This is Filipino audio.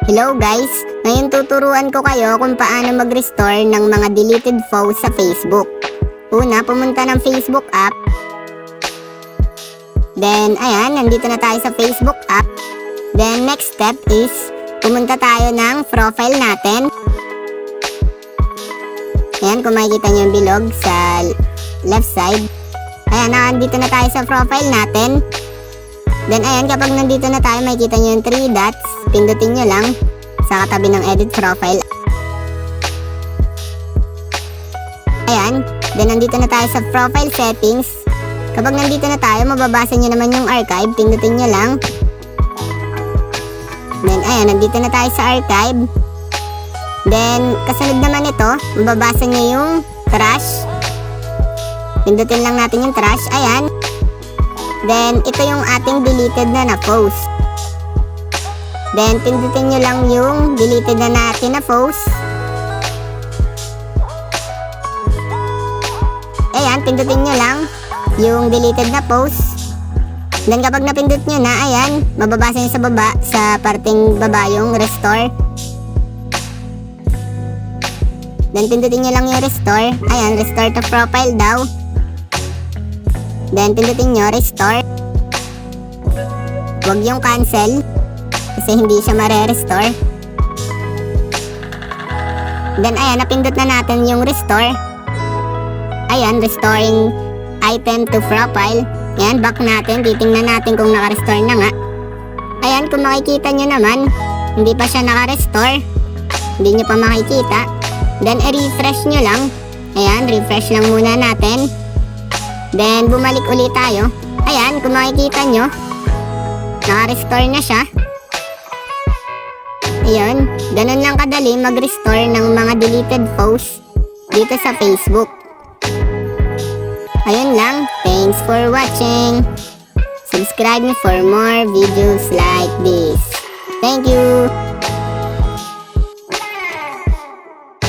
Hello guys! Ngayon tuturuan ko kayo kung paano mag-restore ng mga deleted posts sa Facebook. Una, pumunta ng Facebook app. Then, ayan, nandito na tayo sa Facebook app. Then, next step is, pumunta tayo ng profile natin. Ayan, kung makikita nyo yung bilog sa left side. Ayan, nandito na tayo sa profile natin. Then, ayan, kapag nandito na tayo, makikita nyo yung 3 dots. Pindutin nyo lang sa katabi ng edit profile. Ayan, then nandito na tayo sa profile settings. Kapag nandito na tayo, mababasa nyo naman yung archive. Pindutin nyo lang. Then, ayan, nandito na tayo sa archive. Then, kasunod naman ito, mababasa nyo yung trash. Pindutin lang natin yung trash. Ayan. Then, ito yung ating deleted na post. Then, pindutin nyo lang yung deleted na natin na post. Ayan, pindutin nyo lang yung deleted na post. Then, kapag napindut nyo na, ayan, mababasa nyo sa baba, sa parting baba yung restore. Then, pindutin nyo lang yung restore. Ayan, restore to profile daw. Then, pindutin nyo, restore. Huwag yung cancel. Kasi hindi siya mare-restore. Then, ayan, napindot na natin yung restore. Ayan, restoring item to profile. Ayan, back natin. Titingnan natin kung naka-restore na nga. Ayan, kung makikita nyo naman, hindi pa siya naka-restore. Hindi nyo pa makikita. Then, i-refresh nyo lang. Ayan, refresh lang muna natin. Then, bumalik ulit tayo. Ayan, kung makikita nyo, naka-restore na siya. Ayun, ganun lang kadali mag-restore ng mga deleted posts dito sa Facebook. Ayun lang, thanks for watching. Subscribe me for more videos like this. Thank you!